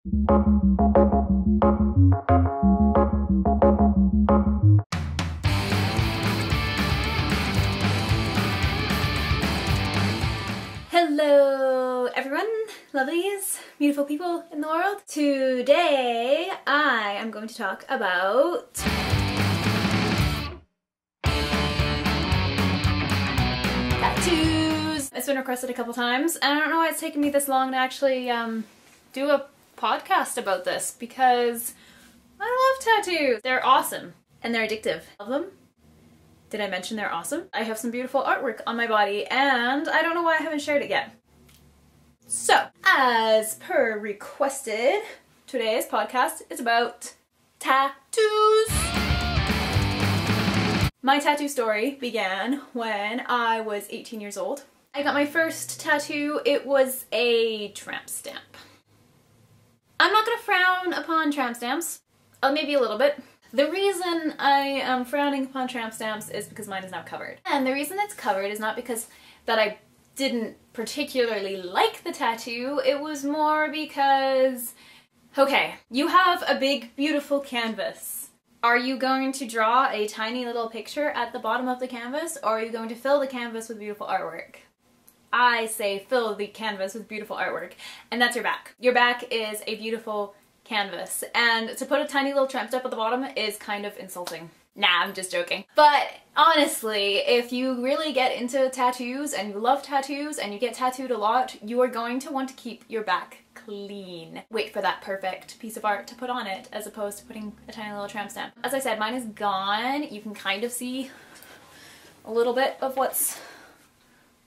Hello everyone, lovelies, beautiful people in the world. Today I am going to talk about tattoos. It's been requested a couple times and I don't know why it's taken me this long to actually do a podcast about this, because I love tattoos. They're awesome and they're addictive. Love them. Did I mention they're awesome? I have some beautiful artwork on my body and I don't know why I haven't shared it yet. So, as per requested, today's podcast is about tattoos. My tattoo story began when I was 18 years old. I got my first tattoo. It was a tramp stamp. I'm not gonna frown upon tramp stamps. Maybe a little bit. The reason I am frowning upon tramp stamps is because mine is now covered. And the reason it's covered is not because that I didn't particularly like the tattoo, it was more because, okay, you have a big, beautiful canvas. Are you going to draw a tiny little picture at the bottom of the canvas, or are you going to fill the canvas with beautiful artwork? I say fill the canvas with beautiful artwork, and that's your back. Your back is a beautiful canvas, and to put a tiny little tramp stamp at the bottom is kind of insulting. Nah, I'm just joking. But honestly, if you really get into tattoos and you love tattoos and you get tattooed a lot, you are going to want to keep your back clean. Wait for that perfect piece of art to put on it, as opposed to putting a tiny little tramp stamp. As I said, mine is gone. You can kind of see a little bit of what's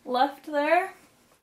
left there.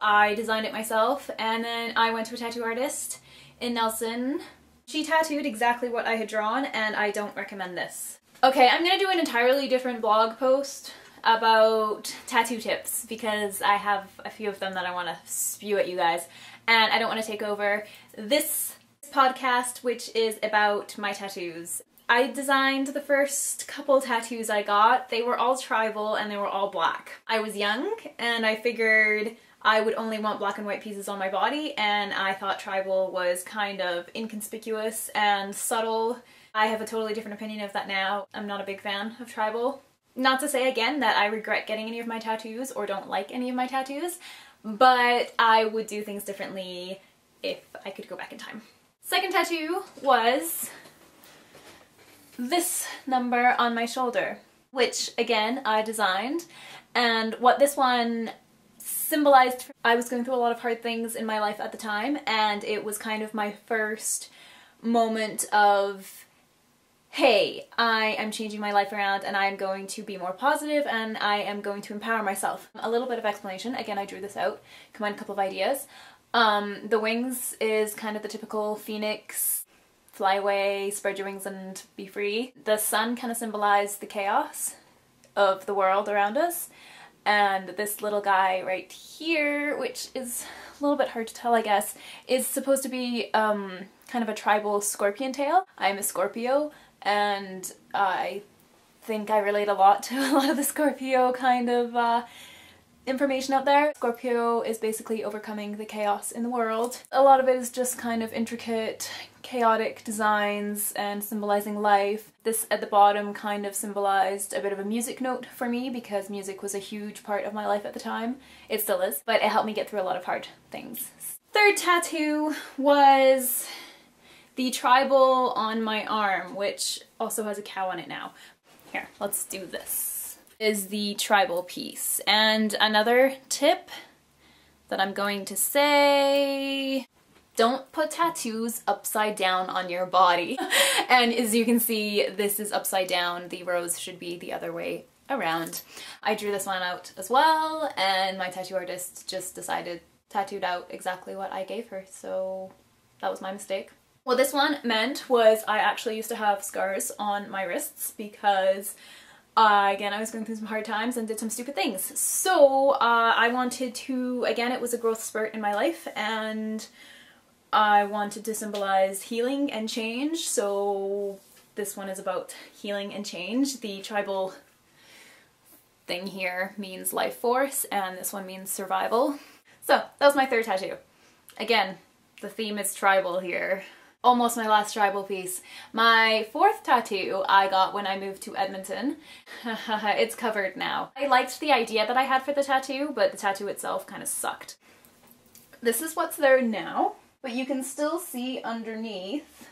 I designed it myself, and then I went to a tattoo artist in Nelson. She tattooed exactly what I had drawn, and I don't recommend this. Okay, I'm gonna do an entirely different blog post about tattoo tips because I have a few of them that I want to spew at you guys, and I don't want to take over this podcast, which is about my tattoos. I designed the first couple tattoos I got. They were all tribal and they were all black. I was young and I figured I would only want black and white pieces on my body, and I thought tribal was kind of inconspicuous and subtle. I have a totally different opinion of that now. I'm not a big fan of tribal. Not to say again that I regret getting any of my tattoos or don't like any of my tattoos, but I would do things differently if I could go back in time. Second tattoo was this number on my shoulder, which again I designed, and what this one symbolized, I was going through a lot of hard things in my life at the time, and it was kind of my first moment of, hey, I am changing my life around and I am going to be more positive and I am going to empower myself. A little bit of explanation. Again, I drew this out, combined a couple of ideas. The wings is kind of the typical phoenix, fly away, spread your wings and be free. The sun kind of symbolized the chaos of the world around us. And this little guy right here, which is a little bit hard to tell I guess, is supposed to be kind of a tribal scorpion tail. I'm a Scorpio and I think I relate a lot to a lot of the Scorpio kind of information out there. Scorpio is basically overcoming the chaos in the world. A lot of it is just kind of intricate, chaotic designs and symbolizing life. This at the bottom kind of symbolized a bit of a music note for me because music was a huge part of my life at the time. It still is, but it helped me get through a lot of hard things. Third tattoo was the tribal on my arm, which also has a cow on it now. Here, let's do this. Is the tribal piece. And another tip that I'm going to say, don't put tattoos upside down on your body. And as you can see, this is upside down. The rose should be the other way around. I drew this one out as well, and my tattoo artist just tattooed out exactly what I gave her, so that was my mistake. What this one meant was I actually used to have scars on my wrists because again, I was going through some hard times and did some stupid things. So I wanted to, again, it was a growth spurt in my life, and I wanted to symbolize healing and change. So this one is about healing and change. The tribal thing here means life force, and this one means survival. So that was my third tattoo. Again, the theme is tribal here. Almost my last tribal piece. My fourth tattoo I got when I moved to Edmonton. It's covered now. I liked the idea that I had for the tattoo, but the tattoo itself kind of sucked. This is what's there now, but you can still see underneath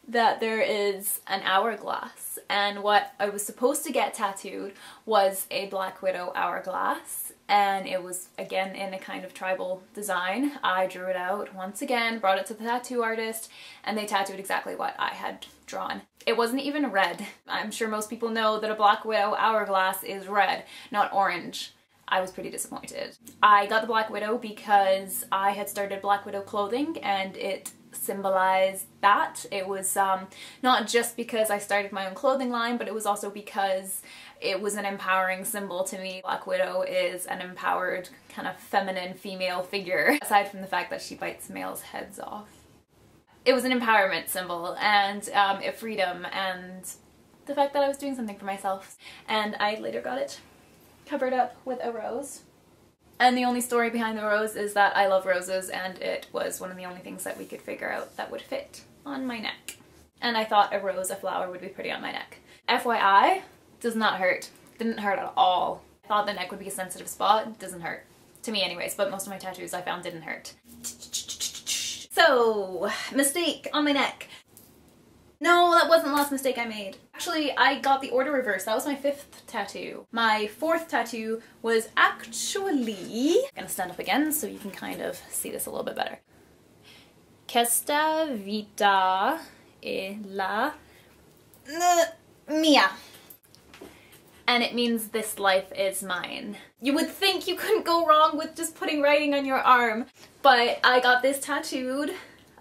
that there is an hourglass, and what I was supposed to get tattooed was a Black Widow hourglass, and it was again in a kind of tribal design. I drew it out once again, brought it to the tattoo artist, and they tattooed exactly what I had drawn. It wasn't even red. I'm sure most people know that a Black Widow hourglass is red, not orange. I was pretty disappointed. I got the Black Widow because I had started Black Widow clothing and it symbolized that. It was not just because I started my own clothing line, but it was also because it was an empowering symbol to me. Black Widow is an empowered, kind of feminine female figure, aside from the fact that she bites males' heads off. It was an empowerment symbol and a freedom and the fact that I was doing something for myself. And I later got it covered up with a rose. And the only story behind the rose is that I love roses and it was one of the only things that we could figure out that would fit on my neck. And I thought a rose, a flower, would be pretty on my neck. FYI, does not hurt. Didn't hurt at all. I thought the neck would be a sensitive spot. It doesn't hurt. To me anyways, but most of my tattoos I found didn't hurt. So, mistake on my neck. No, that wasn't the last mistake I made. Actually, I got the order reversed. That was my fifth tattoo. My fourth tattoo was actually... I'm gonna stand up again so you can kind of see this a little bit better. Questa vita è la mia. And it means this life is mine. You would think you couldn't go wrong with just putting writing on your arm, but I got this tattooed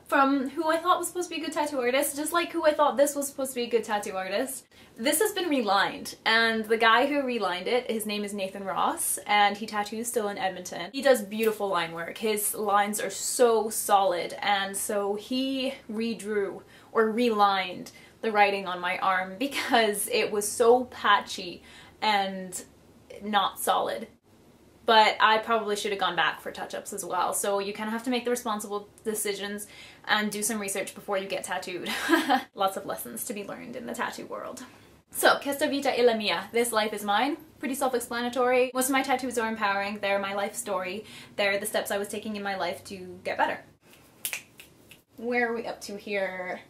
from who I thought was supposed to be a good tattoo artist, just like who I thought this was supposed to be a good tattoo artist. This has been relined, and the guy who relined it, his name is Nathan Ross, and he tattoos still in Edmonton. He does beautiful line work. His lines are so solid, and so he redrew or relined the writing on my arm because it was so patchy and not solid. But I probably should have gone back for touch-ups as well. So you kind of have to make the responsible decisions and do some research before you get tattooed. Lots of lessons to be learned in the tattoo world. So, questa vita è la mia. This life is mine. Pretty self-explanatory. Most of my tattoos are empowering. They're my life story. They're the steps I was taking in my life to get better. Where are we up to here?